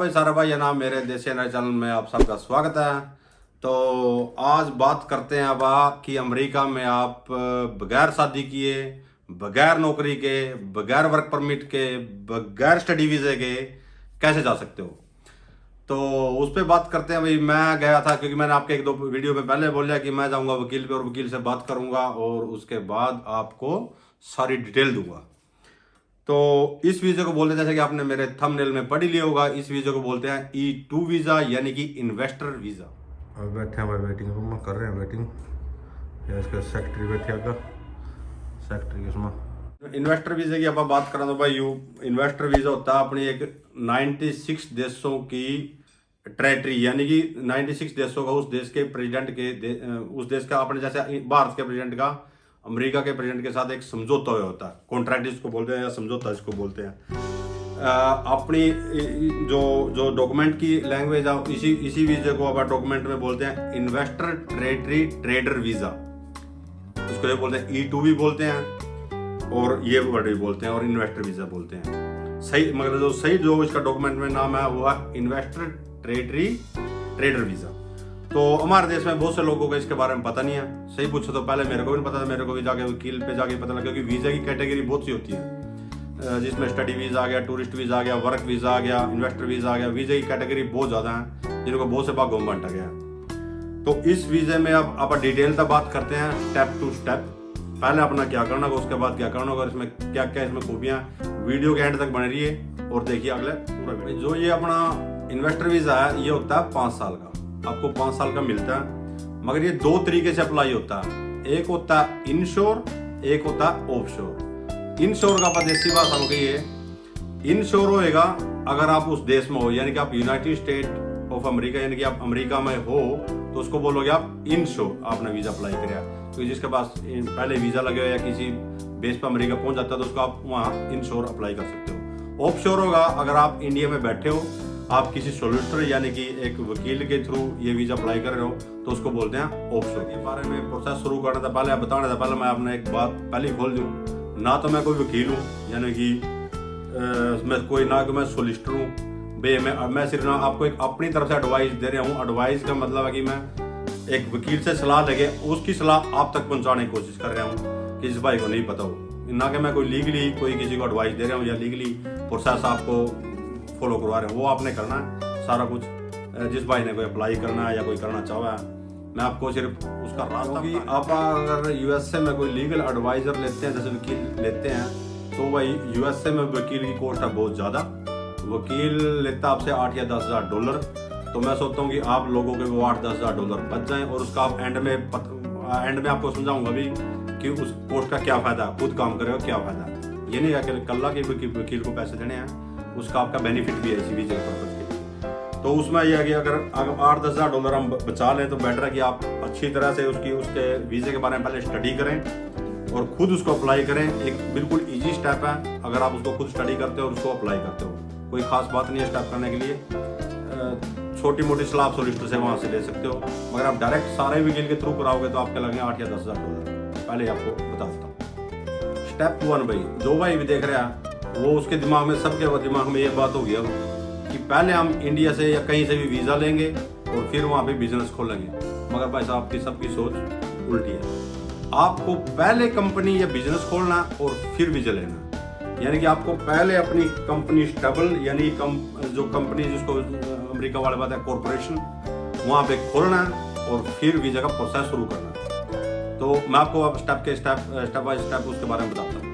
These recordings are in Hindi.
भाई सारा भाई, ये नाम मेरे देसी नए चैनल में आप सबका स्वागत है। तो आज बात करते हैं अब कि अमेरिका में आप बगैर शादी किए, बगैर नौकरी के, बगैर वर्क परमिट के, बगैर स्टडी वीजे के कैसे जा सकते हो। तो उस पर बात करते हैं। भाई मैं गया था, क्योंकि मैंने आपके एक दो वीडियो में पहले बोला कि मैं जाऊंगा वकील पे और वकील से बात करूंगा और उसके बाद आपको सारी डिटेल दूंगा। तो इस वीजा को बोलते हैं, जैसे कि आपने मेरे थंबनेल में पढ़ ही लिया होगा, इस वीजा को बोलते हैं E2 वीजा, यानी कि इन्वेस्टर वीजा। अब बैठे हैं भाई वेटिंग रूम में, कर रहे हैं वेटिंग। इसका सेक्रेटरी बैठे आगा, सेक्रेटरी इसमें इन्वेस्टर वीजा की आप बात करें तो भाई इन्वेस्टर वीजा होता है अपनी एक 96 देशों की टेरिटरी, यानी कि 96 देशों का उस देश के प्रेसिडेंट के उस देश का, अपने जैसे भारत के प्रेसिडेंट का अमेरिका के प्रेसिडेंट के साथ एक समझौता होता है, कॉन्ट्रैक्ट इसको बोलते हैं या समझौता इसको बोलते हैं। अपनी जो डॉक्यूमेंट की लैंग्वेज है, इसी वीजा को अब डॉक्यूमेंट में बोलते हैं इन्वेस्टर टेरिटरी ट्रेडर वीजा। इसको ये बोलते हैं E2 भी बोलते हैं और ये वर्ड भी बोलते हैं और इन्वेस्टर वीजा बोलते हैं। सही मतलब जो सही जो इसका डॉक्यूमेंट में नाम है वो है इन्वेस्टर टेरिटरी ट्रेडर वीजा। तो हमारे देश में बहुत से लोगों को इसके बारे में पता नहीं है। सही पूछो तो पहले मेरे को भी नहीं पता था, मेरे को भी जाके वकील पे जाके पता लगा, क्योंकि वीजा की कैटेगरी बहुत सी होती है, जिसमें स्टडी वीजा आ गया, टूरिस्ट वीजा आ गया, वर्क वीजा आ गया, इन्वेस्टर वीजा आ गया। वीजा की कैटेगरी बहुत ज्यादा है, जिनको बहुत से भागों में बांटा गया। तो इस वीजे में अब आप डिटेल तक बात करते हैं, स्टेप टू स्टेप। पहले अपना क्या करना होगा, उसके बाद क्या करना होगा, इसमें क्या क्या इसमें खूबियां। वीडियो के एंड तक बने रहिए और देखिए अगले पूरा। जो ये अपना इन्वेस्टर वीजा है, ये होता है 5 साल का, आपको 5 साल का मिलता है। मगर ये 2 तरीके से अप्लाई होता है, एक होता है इनशोर, एक होता है ऑफशोर। इनशोर का देसी भाषा में कहिए, इनशोर होएगा अगर आप उस देश में हो, यानी कि आप यूनाइटेड स्टेट ऑफ अमेरिका, यानी कि आप अमेरिका में हो, तो उसको बोलोगे आप इनशोर, आपने वीजा अप्लाई किया। तो जिसके पास पहले वीजा लगे हो या किसी बेस पर अमेरिका पहुंच जाता है तो उसको आप वहाँ इनशोर अप्लाई कर सकते हो। ऑफशोर होगा अगर आप इंडिया में बैठे हो, आप किसी सोलिसिटर यानी कि एक वकील के थ्रू ये वीजा अप्लाई कर रहे हो, तो उसको बोलते हैं ऑफशोर। के बारे में प्रोसेस शुरू करने से पहले, बताने से पहले मैं आपने एक बात पहले खोल दूं, ना तो मैं कोई वकील हूँ, यानी कि मैं कोई ना कि मैं सोलिसिटर हूँ। मैं सिर्फ ना आपको एक अपनी तरफ से एडवाइस दे रहा हूँ। एडवाइस का मतलब है कि मैं एक वकील से सलाह लगे, उसकी सलाह आप तक पहुँचाने की कोशिश कर रहा हूँ, किसी भाई को नहीं पता हो। ना कि मैं कोई लीगली कोई किसी को एडवाइस दे रहा हूँ या लीगली प्रोसेस आपको फॉलो करवा रहे हैं, वो आपने करना है सारा कुछ। जिस भाई ने कोई अप्लाई करना है या कोई करना चाहा है, मैं आपको सिर्फ उसका रास्ता। कि आप अगर यूएसए में कोई लीगल एडवाइजर लेते हैं, जैसे वकील लेते हैं, तो भाई यूएसए में वकील की कॉस्ट है बहुत ज़्यादा। वकील लेता आपसे 8 या 10 हज़ार डॉलर। तो मैं सोचता हूँ कि आप लोगों के वो 8-10 हज़ार डॉलर बच जाएं और उसका आप एंड में आपको समझाऊंगा भी कि उस कॉस्ट का क्या फ़ायदा, खुद काम करेगा क्या फ़ायदा। ये नहीं है कि कल्ला के वकील को पैसे देने हैं, उसका आपका बेनिफिट भी है इसी वीजा के पर्पज के। तो उसमें यह है कि अगर 8-10 हज़ार डॉलर हम बचा लें तो बेटर है कि आप अच्छी तरह से उसके वीजे के बारे में पहले स्टडी करें और खुद उसको अप्लाई करें। एक बिल्कुल इजी स्टेप है, अगर आप उसको खुद स्टडी करते हो और उसको अप्लाई करते हो, कोई खास बात नहीं है स्टेप करने के लिए। छोटी मोटी सलाह आप सोलिसिटर से वहाँ से ले सकते हो, मगर आप डायरेक्ट सारे वकील के थ्रू कराओगे तो आपके लगेंगे 8 या 10 हज़ार डॉलर। पहले आपको बता देता हूँ। स्टेप 1 भाई, जो भाई भी देख रहा है वो उसके दिमाग में, सबके दिमाग में ये बात हो गई अब कि पहले हम इंडिया से या कहीं से भी वीज़ा लेंगे और फिर वहाँ पे बिजनेस खोलेंगे। मगर भाई साहब की सबकी सोच उल्टी है। आपको पहले कंपनी या बिजनेस खोलना और फिर वीज़ा लेना, यानी कि आपको पहले अपनी कंपनी स्टेबल, यानी जो कंपनी जिसको अमेरिका वाले बात है कॉरपोरेशन, वहाँ पे खोलना और फिर वीज़ा का प्रोसेस शुरू करना। तो मैं आपको अब स्टेप बाय स्टेप उसके बारे में बताता हूँ।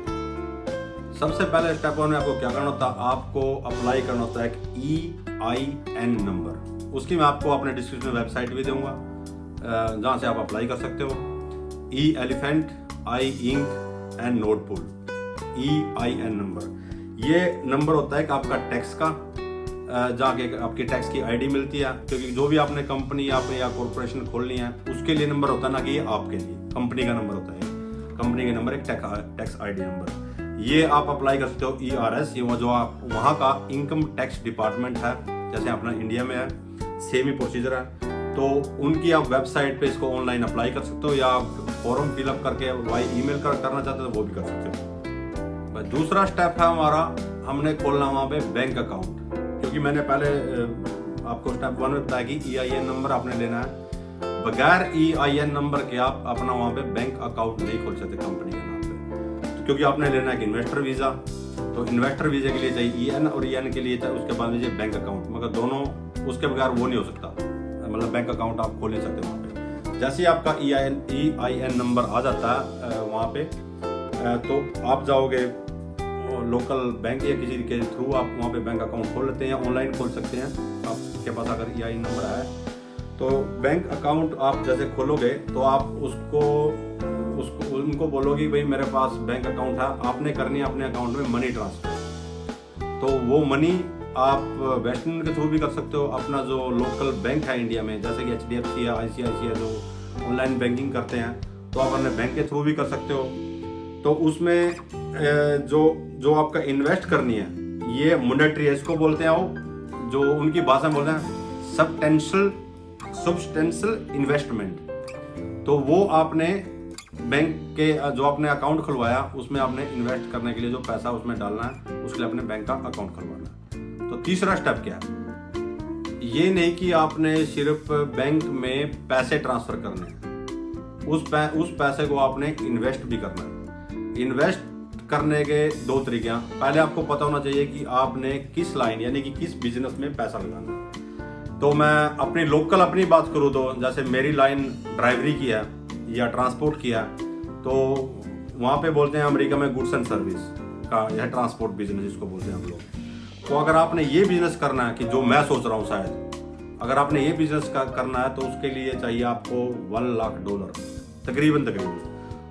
सबसे पहले स्टेप 1 में आपको क्या करना होता है, आपको अप्लाई करना होता है एक EIN नंबर। उसकी मैं आपको अपने डिस्क्रिप्शन में वेबसाइट भी दूंगा, जहाँ से आप अप्लाई कर सकते हो। E elephant, I ink and note pull, EIN number. ये नंबर होता है कि आपका टैक्स का, जाके आपकी टैक्स की ID मिलती है, क्योंकि जो भी आपने कंपनी या कॉर्पोरेशन खोलनी है उसके लिए नंबर होता है, ना कि ये आपके लिए कंपनी का नंबर होता है। कंपनी का नंबर एक टैक्स ID नंबर, ये आप अप्लाई कर सकते हो। ERS, ये जो आप वहाँ का इनकम टैक्स डिपार्टमेंट है, जैसे अपना इंडिया में है, सेम ही प्रोसीजर है। तो उनकी आप वेबसाइट पे इसको ऑनलाइन अप्लाई कर सकते हो, या फॉर्म फिलअप करके ईमेल करना चाहते हो तो वो भी कर सकते हो। दूसरा स्टेप है हमारा, हमने खोलना वहाँ पे बैंक अकाउंट, क्योंकि मैंने पहले आपको स्टेप 1 में बताया कि EIN नंबर आपने लेना है। बगैर EIN नंबर के आप अपना वहाँ पे बैंक अकाउंट नहीं खोल सकते कंपनी के नाम पे, क्योंकि आपने लेना है कि इन्वेस्टर वीज़ा, तो इन्वेस्टर वीज़ा के लिए चाहिए EN और EN के लिए चाहिए उसके बाद में बैंक अकाउंट, मगर दोनों उसके बगैर वो नहीं हो सकता, मतलब बैंक अकाउंट आप खोल नहीं सकते वहाँ पे। जैसे ही आपका EIN नंबर आ जाता है वहाँ पे, तो आप जाओगे लोकल बैंक या किसी के थ्रू आप वहाँ पे बैंक अकाउंट खोल लेते हैं, ऑनलाइन खोल सकते हैं। आपके पास अगर EIN नंबर आया तो बैंक अकाउंट आप जैसे खोलोगे तो आप उसको उनको बोलोगे भाई मेरे पास बैंक अकाउंट है, आपने करनी है अपने अकाउंट में मनी ट्रांसफर। तो वो मनी आप वेस्टर्न यूनियन के थ्रू भी कर सकते हो, अपना जो लोकल बैंक है इंडिया में जैसे कि HDFC या ICICI है जो ऑनलाइन बैंकिंग करते हैं, तो आप अपने बैंक के थ्रू भी कर सकते हो। तो उसमें जो आपका इन्वेस्ट करनी है ये मॉनेटरी है, इसको बोलते हैं वो जो उनकी भाषा में बोलते हैं सब्सटेंशियल इन्वेस्टमेंट। तो वो आपने बैंक के जो आपने अकाउंट खुलवाया उसमें आपने इन्वेस्ट करने के लिए जो पैसा उसमें डालना है उसके लिए अपने बैंक का अकाउंट खुलवाना है। तो तीसरा स्टेप क्या है, ये नहीं कि आपने सिर्फ बैंक में पैसे ट्रांसफर करने हैं, उस पैसे को आपने इन्वेस्ट भी करना है। इन्वेस्ट करने के 2 तरीके हैं। पहले आपको पता होना चाहिए कि आपने किस लाइन यानी कि किस बिजनेस में पैसा लगाना है। तो मैं अपनी बात करूँ तो जैसे मेरी लाइन ड्राइवरी की है या ट्रांसपोर्ट किया, तो वहाँ पे बोलते हैं अमेरिका में गुड्स एंड सर्विस का यह ट्रांसपोर्ट बिजनेस जिसको बोलते हैं हम लोग। तो अगर आपने ये बिजनेस करना है कि जो मैं सोच रहा हूँ, शायद अगर आपने ये बिजनेस करना है तो उसके लिए चाहिए आपको $1 लाख तकरीबन।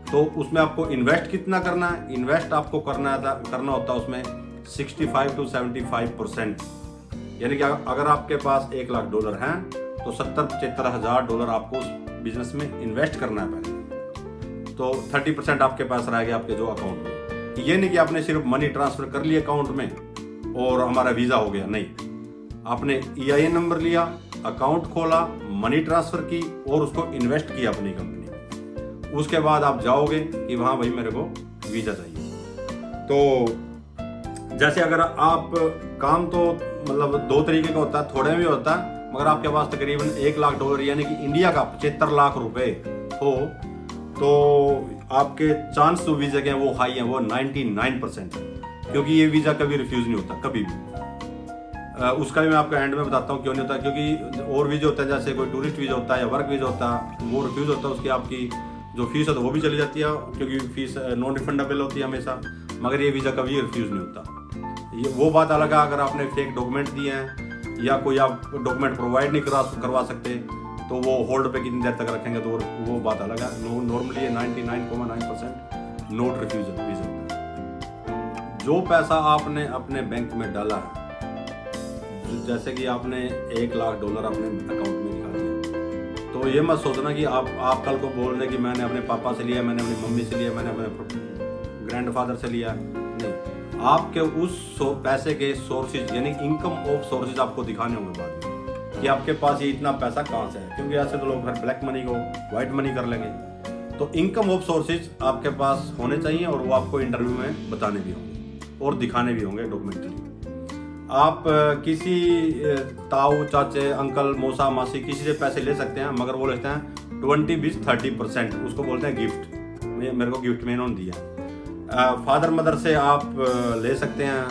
तो उसमें आपको इन्वेस्ट कितना करना है, इन्वेस्ट आपको करना होता है उसमें 65 to 75%, यानी कि अगर आपके पास $1 लाख हैं तो $70-75,000 आपको उस बिजनेस में इन्वेस्ट करना है पहले। तो 30% आपके पास रह गया आपके जो अकाउंट में। ये नहीं कि आपने सिर्फ मनी ट्रांसफर कर लिया अकाउंट में और हमारा वीजा हो गया, नहीं, आपने EIN नंबर लिया, अकाउंट खोला, मनी ट्रांसफर की और उसको इन्वेस्ट किया अपनी कंपनी। उसके बाद आप जाओगे कि वहाँ भाई मेरे को वीजा चाहिए। तो जैसे अगर आप काम तो मतलब 2 तरीके का होता है, थोड़े में भी होता है, मगर आपके पास तकरीबन $1 लाख यानी कि इंडिया का 75 लाख रुपए हो तो आपके चांस जो वीजा के हैं वो हाई है, वो 99%, क्योंकि ये वीजा कभी रिफ्यूज नहीं होता कभी भी। उसका भी मैं आपको एंड में बताता हूँ क्यों नहीं होता, क्योंकि और वीजा होता है जैसे कोई टूरिस्ट वीजा होता है या वर्क वीजा होता है, वो रिफ्यूज होता है, उसकी आपकी जो फीस है तो वो भी चली जाती है क्योंकि फीस नॉन रिफंडेबल होती है हमेशा, मगर ये वीज़ा कभी रिफ्यूज़ नहीं होता। ये वो बात अलग है अगर आपने फेक डॉक्यूमेंट दिए हैं या कोई आप डॉक्यूमेंट प्रोवाइड नहीं करवा सकते तो वो होल्ड पे कितनी देर तक रखेंगे, तो वो बात अलग है। नॉर्मली 99.9% नोट रिफ्यूजल वीज़ा होता है। जो पैसा आपने अपने बैंक में डाला है, जैसे कि आपने $1 लाख अपने अकाउंट में निकाल दिया, तो ये मत सोचना कि आप कल को बोल रहे कि मैंने अपने पापा से लिया, मैंने अपनी मम्मी से लिया, मैंने अपने ग्रैंडफादर से लिया। नहीं, आपके उस पैसे के सोर्सेज यानी इनकम ऑफ सोर्सेज आपको दिखाने होंगे बाद में कि आपके पास ये इतना पैसा कहाँ से है, क्योंकि ऐसे तो लोग फिर ब्लैक मनी को व्हाइट मनी कर लेंगे। तो इनकम ऑफ सोर्सेज आपके पास होने चाहिए और वो आपको इंटरव्यू में बताने भी होंगे और दिखाने भी होंगे डॉक्यूमेंटली। आप किसी ताऊ, चाचे, अंकल, मौसा, मासी किसी से पैसे ले सकते हैं, मगर वो लेते हैं 20, 20, 30%, उसको बोलते हैं गिफ्ट। मेरे को गिफ्ट में इन्होंने दिया। फादर मदर से आप ले सकते हैं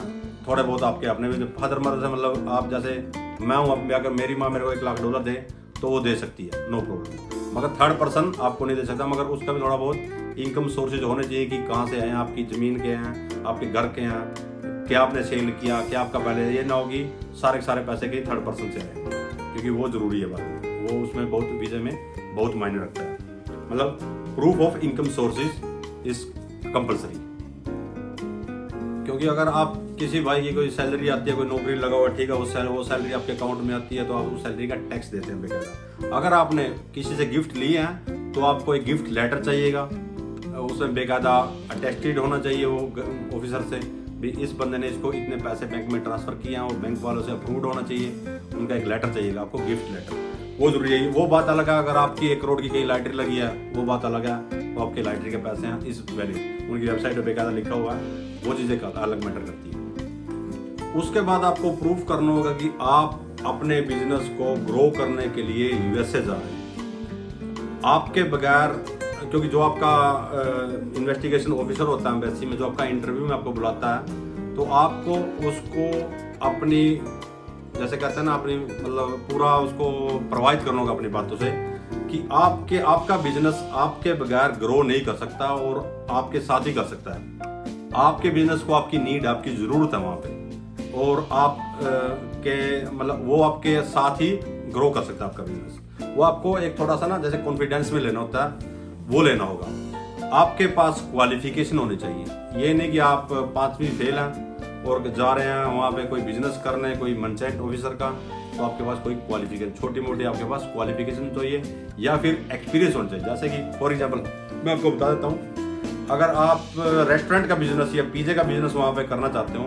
थोड़े बहुत, आपके अपने भी। फादर मदर से मतलब आप जैसे मैं हूँ, अगर मेरी माँ मेरे को $1 लाख दे तो वो दे सकती है, नो प्रॉब्लम, मगर थर्ड पर्सन आपको नहीं दे सकता। मगर उसका भी थोड़ा बहुत इनकम सोर्सेज होने चाहिए कि कहाँ से आए हैं, आपकी ज़मीन के हैं, आपके घर के हैं, क्या आपने सेल किया, क्या आपका पहले, ये ना होगी सारे के सारे पैसे के थर्ड पर्सन से आए, क्योंकि वो ज़रूरी है बात में, वो उसमें बहुत वीज़े में बहुत मायने रखता है। मतलब proof of income sources is compulsory, क्योंकि अगर आप किसी भाई की कोई सैलरी आती है, कोई नौकरी लगा हुआ, ठीक है, वो सैलरी आपके अकाउंट में आती है तो आप उस सैलरी का टैक्स देते हैं बेकायदा। अगर आपने किसी से गिफ्ट लिए हैं तो आपको एक गिफ्ट लेटर चाहिएगा, उसमें बेकायदा अटेस्टेड होना चाहिए वो ऑफिसर से भी इस बंदे ने इसको इतने पैसे बैंक में ट्रांसफर किए हैं और बैंक वालों से अप्रूव्ड होना चाहिए, उनका एक लेटर चाहिएगा आपको, गिफ्ट लेटर, वो जरूरी है। वो बात अलग है अगर आपकी 1 करोड़ की कहीं लॉटरी लगी है, वो बात अलग है, वो आपके लॉटरी के पैसे हैं इस वैल्यू, उनकी वेबसाइट पर बेकायदा लिखा हुआ है, वो चीज़ें अलग मैटर करती है। उसके बाद आपको प्रूफ करना होगा कि आप अपने बिजनेस को ग्रो करने के लिए यूएसए जा रहे हैं। आपके बगैर, क्योंकि जो आपका इन्वेस्टिगेशन ऑफिसर होता है एम्बेसी में, जो आपका इंटरव्यू में आपको बुलाता है, तो आपको उसको अपनी, जैसे कहते हैं ना, अपनी मतलब पूरा उसको प्रोवाइड करना होगा अपनी बातों से कि आपका बिजनेस आपके बगैर ग्रो नहीं कर सकता और आपके साथ ही कर सकता है। आपके बिजनेस को आपकी नीड, आपकी ज़रूरत है वहाँ पे, और आप के मतलब वो आपके साथ ही ग्रो कर सकता है आपका बिजनेस। वो आपको एक थोड़ा सा ना जैसे कॉन्फिडेंस में लेना होता है, वो लेना होगा। आपके पास क्वालिफिकेशन होनी चाहिए। ये नहीं कि आप 5वीं फेल हैं और जा रहे हैं वहाँ पे कोई बिजनेस करने, कोई मंचेंट ऑफिसर का, तो आपके पास कोई क्वालिफिकेशन, छोटी मोटी आपके पास क्वालिफिकेशन चाहिए या फिर एक्सपीरियंस होना चाहिए। जैसे कि फॉर एग्जाम्पल मैं आपको बता देता हूँ, अगर आप रेस्टोरेंट का बिजनेस या पिज़्ज़ा का बिजनेस वहाँ पे करना चाहते हो,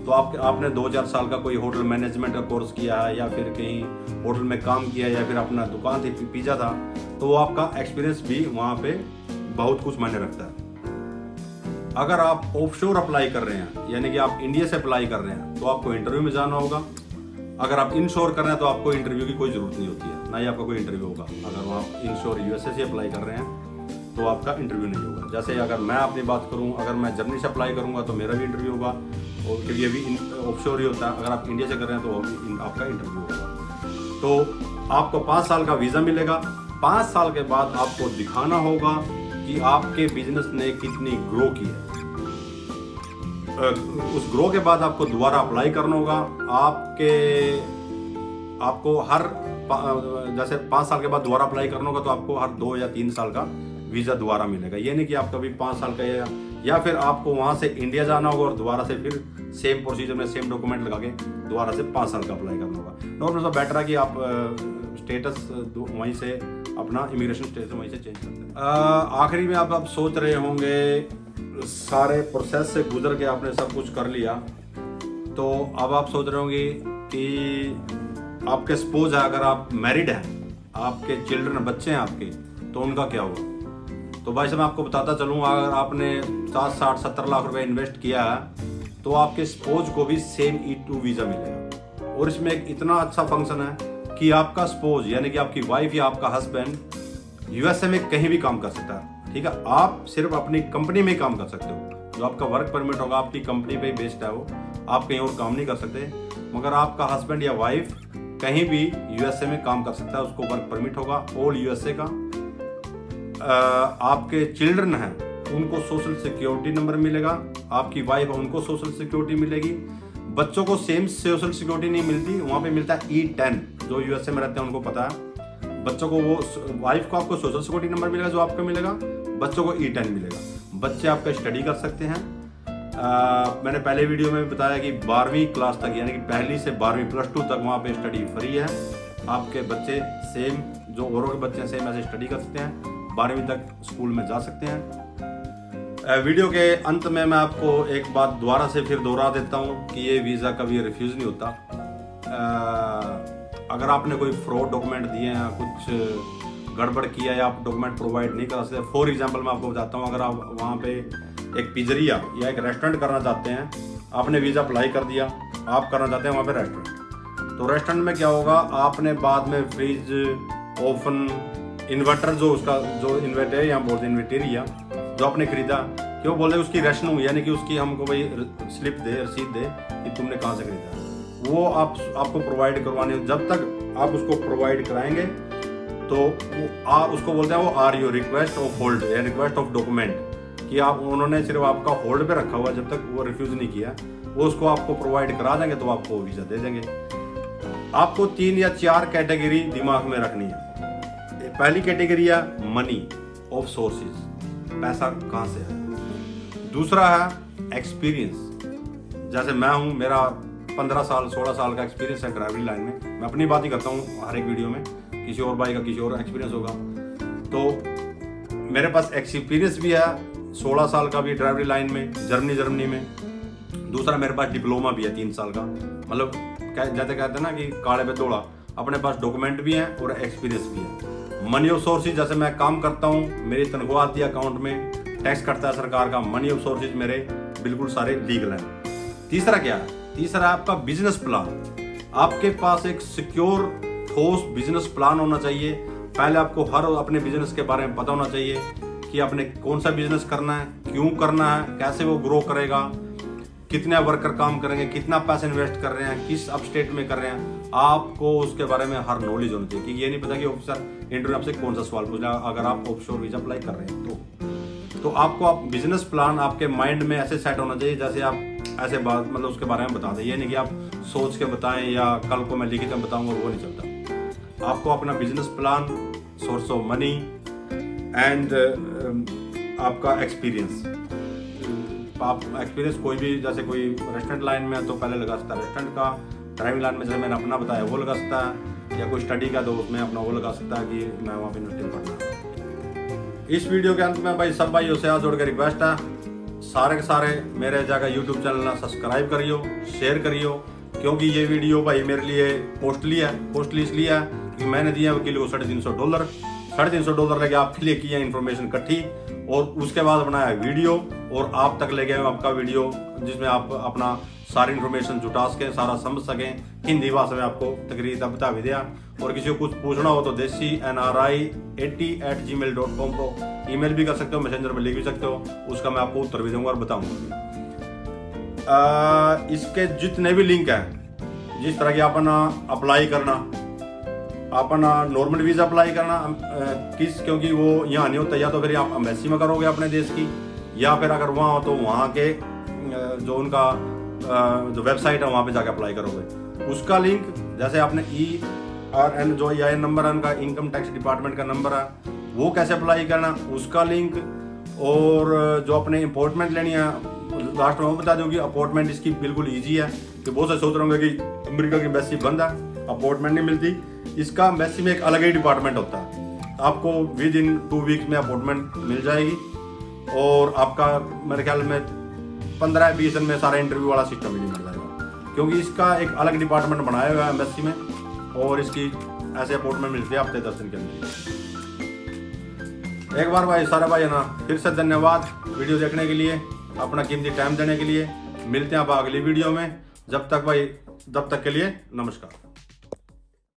तो आपने 2-4 साल का कोई होटल मैनेजमेंट का कोर्स किया है या फिर कहीं होटल में काम किया या फिर अपना दुकान थी पिज़्ज़ा था, तो वो आपका एक्सपीरियंस भी वहाँ पे बहुत कुछ मायने रखता है। अगर आप ऑफशोर अप्लाई कर रहे हैं, यानी कि आप इंडिया से अप्लाई कर रहे हैं, तो आपको इंटरव्यू में जाना होगा। अगर आप इनशोर कर रहे हैं तो आपको इंटरव्यू की कोई ज़रूरत नहीं होती है, ना ही आपका कोई इंटरव्यू होगा। अगर आप इनशोर यूएसए से अप्लाई कर रहे हैं तो आपका इंटरव्यू नहीं होगा। जैसे अगर मैं अपनी बात करूं, अगर मैं जर्मनी से अप्लाई करूंगा तो मेरा भी इंटरव्यू होगा, और क्योंकि ये भी ऑफशोर ही होता है। अगर आप इंडिया से कर रहे हैं तो आपका इंटरव्यू होगा। तो आपको 5 साल का वीज़ा मिलेगा। 5 साल के बाद आपको दिखाना होगा कि आपके बिजनेस ने कितनी ग्रो की है। उस ग्रो के बाद आपको दोबारा अप्लाई करना होगा। आपको हर जैसे 5 साल के बाद दोबारा अप्लाई करना होगा, तो आपको हर 2 या 3 साल का वीज़ा दोबारा मिलेगा। ये नहीं कि आप कभी 5 साल का या फिर आपको वहाँ से इंडिया जाना होगा और दोबारा से फिर सेम प्रोसीजर में सेम डॉक्यूमेंट लगा के दोबारा से 5 साल का अप्लाई करना होगा। नॉर्मल सा बेटर है कि आप स्टेटस वहीं से अपना इमिग्रेशन स्टेटस वहीं से चेंज करते हैं। आखिरी में आप सोच रहे होंगे, सारे प्रोसेस से गुजर के आपने सब कुछ कर लिया, तो अब आप सोच रहे होंगे कि आपके सपोज है, अगर आप मैरिड हैं, आपके चिल्ड्रन बच्चे हैं आपके, तो उनका क्या होगा। तो भाई साहब मैं आपको बताता चलूँ, अगर आपने 50, 60, 70 लाख रुपए इन्वेस्ट किया है, तो आपके स्पोज को भी सेम E2 वीज़ा मिलेगा। और इसमें एक इतना अच्छा फंक्शन है कि आपका स्पोज यानी कि आपकी वाइफ या आपका हस्बैंड यूएसए में कहीं भी काम कर सकता है। ठीक है, आप सिर्फ अपनी कंपनी में ही काम कर सकते हो। जो आपका वर्क परमिट होगा आपकी कंपनी पे ही बेस्ड है, वो आप कहीं और काम नहीं कर सकते। मगर आपका हस्बैंड या वाइफ कहीं भी यूएसए में काम कर सकता है, उसको वर्क परमिट होगा ऑल यूएसए का। आपके चिल्ड्रन हैं, उनको सोशल सिक्योरिटी नंबर मिलेगा। आपकी वाइफ है, उनको सोशल सिक्योरिटी मिलेगी। बच्चों को सेम सोशल सिक्योरिटी नहीं मिलती, वहाँ पे मिलता है E10। जो यूएसए में रहते हैं उनको पता है। बच्चों को वो वाइफ को आपको सोशल सिक्योरिटी नंबर मिलेगा जो आपको मिलेगा, बच्चों को E10 मिलेगा। बच्चे आपका स्टडी कर सकते हैं। मैंने पहले वीडियो में बताया कि 12वीं क्लास तक यानी कि पहली से 12वीं +2 तक वहाँ पे स्टडी फ्री है। आपके बच्चे सेम जो औरों के बच्चे हैं सेम ऐसे स्टडी कर सकते हैं, 12वीं तक स्कूल में जा सकते हैं। वीडियो के अंत में मैं आपको एक बात दोबारा से फिर दोहरा देता हूँ कि ये वीज़ा कभी रिफ्यूज़ नहीं होता। अगर आपने कोई फ्रॉड डॉक्यूमेंट दिए हैं, कुछ गड़बड़ किया या आप डॉक्यूमेंट प्रोवाइड नहीं कर सकते। फॉर एग्जांपल मैं आपको बताता हूँ, अगर आप वहाँ पे एक पिज़्ज़रिया या एक रेस्टोरेंट करना चाहते हैं, आपने वीज़ा अप्लाई कर दिया, आप करना चाहते हैं वहाँ पे रेस्टोरेंट, तो रेस्टोरेंट में क्या होगा, आपने बाद में फ्रिज, ओवन, इन्वर्टर जो उसका जो इन्वर्टर या बोलते इन्वर्टेरिया जो आपने खरीदा, क्यों बोलते उसकी रेशनू यानी कि उसकी हमको भाई स्लिप दे, रसीद दे कि तुमने कहाँ से खरीदा, वो आपको प्रोवाइड करवानी। जब तक आप उसको प्रोवाइड कराएंगे तो उसको बोलते हैं वो are you request of hold या रिक्वेस्ट ऑफ डॉक्यूमेंट, कि आप उन्होंने सिर्फ आपका होल्ड पे रखा हुआ, जब तक वो रिफ्यूज़ नहीं किया, वो उसको आपको प्रोवाइड करा देंगे तो आपको वीज़ा दे देंगे। आपको 3 या 4 कैटेगरी दिमाग में रखनी है। पहली कैटेगरी है मनी ऑफ सोर्सेज, पैसा कहाँ से है। दूसरा है एक्सपीरियंस, जैसे मैं हूँ, मेरा 15 साल 16 साल का एक्सपीरियंस है ड्राइवरी लाइन में। मैं अपनी बात ही करता हूँ हर एक वीडियो में, किसी और भाई का किसी और एक्सपीरियंस होगा। तो मेरे पास एक्सपीरियंस भी है 16 साल का भी ड्राइवरी लाइन में, जर्मनी में। दूसरा मेरे पास डिप्लोमा भी है 3 साल का, मतलब जैसे कहते हैं ना कि काले पे दौड़ा, अपने पास डॉक्यूमेंट भी हैं और एक्सपीरियंस भी है। मनी ऑफ सोर्सेज, जैसे मैं काम करता हूँ, मेरी तनख्वाह आती है अकाउंट में, टैक्स कटता है सरकार का, मनी ऑफ सोर्सेज मेरे बिल्कुल सारे लीगल हैं। तीसरा क्या है, तीसरा आपका बिजनेस प्लान। आपके पास एक सिक्योर ठोस बिजनेस प्लान होना चाहिए। पहले आपको हर अपने बिजनेस के बारे में पता होना चाहिए कि आपने कौन सा बिजनेस करना है, क्यों करना है, कैसे वो ग्रो करेगा, कितने वर्कर काम करेंगे, कितना पैसा इन्वेस्ट कर रहे हैं, किस अब स्टेट में कर रहे हैं। आपको उसके बारे में हर नॉलेज होनी चाहिए कि ये नहीं पता कि ऑफिसर इंटरव्यू आपसे कौन सा सवाल पूछ रहा है अगर आप ऑफशोर वीजा अप्लाई कर रहे हैं तो आपको आप बिजनेस प्लान आपके माइंड में ऐसे सेट होना चाहिए जैसे आप ऐसे बात मतलब उसके बारे में बता दें। ये नहीं कि आप सोच के बताएं या कल को मैं लिखित में बताऊंगा, वो नहीं चलता। आपको अपना business plan, source of money and आपका एक्सपीरियंस। आप एक्सपीरियंस कोई भी, जैसे कोई रेस्टोरेंट लाइन में है तो पहले लगा सकता है रेस्टोरेंट का, ड्राइविंग लाइन में जैसे मैंने अपना बताया वो लगा सकता है, या कोई स्टडी का तो उसमें अपना वो लगा सकता है कि मैं वहाँ पे यूनिवर्सिटी में पढ़ना। इस वीडियो के अंत में भाई सब भाइयों से हाथ जोड़ के रिक्वेस्ट है, सारे के सारे मेरे जगह यूट्यूब चैनल ना सब्सक्राइब करियो, शेयर करियो, क्योंकि ये वीडियो भाई मेरे लिए कॉस्टली है। कॉस्टली इसलिए है कि मैंने दिया वकील को $350, $350 लेके आपके लिए किया इन्फॉर्मेशन इकट्ठी और उसके बाद बनाया वीडियो और आप तक ले गए आपका वीडियो जिसमें आप अपना सारी इन्फॉर्मेशन जुटा सकें, सारा समझ सकें। हिंदी भाषा में आपको तकरीर बता भी दिया। और किसी को कुछ पूछना हो तो desinri80@gmail.com को ईमेल भी कर सकते हो, मैसेंजर में लिख भी सकते हो, उसका मैं आपको उत्तर भी दूंगा और बताऊंगा। इसके जितने भी लिंक हैं, जिस तरह की अपना अप्लाई करना, अपना नॉर्मल वीजा अप्लाई करना क्योंकि वो यहाँ नहीं होता, या तो फिर आप एम्बेसी में करोगे अपने देश की, या फिर अगर वहाँ हो तो वहाँ के जो उनका जो वेबसाइट है वहाँ पे जाके अप्लाई करोगे। उसका लिंक जैसे आपने EIN जो EIN नंबर है उनका, इनकम टैक्स डिपार्टमेंट का नंबर है, वो कैसे अप्लाई करना उसका लिंक, और जो अपने अपॉइंटमेंट लेनी है लास्ट में वो बता दूँ कि अपॉइंटमेंट इसकी बिल्कुल ईजी है। कि बहुत से सोच रहे होंगे कि अमेरिका की एम्बेसी बंद है, अपॉइंटमेंट नहीं मिलती। इसका एम्बेसी में एक अलग ही डिपार्टमेंट होता है, आपको विदिन 2 वीक में अपॉइंटमेंट मिल जाएगी और आपका मेरे ख्याल में 15-20 दिन में सारा इंटरव्यू वाला सिस्टम भी नहीं मिल जाएगा, क्योंकि इसका एक अलग डिपार्टमेंट बनाया हुआ है एम्बेसी में और इसकी ऐसे अपॉइंटमेंट मिलती है हफ्ते 10 दिन के अंदर। एक बार भाई सारे भाई है ना, फिर से धन्यवाद वीडियो देखने के लिए, अपना कीमती टाइम देने के लिए। मिलते हैं आप अगली वीडियो में, जब तक के लिए नमस्कार।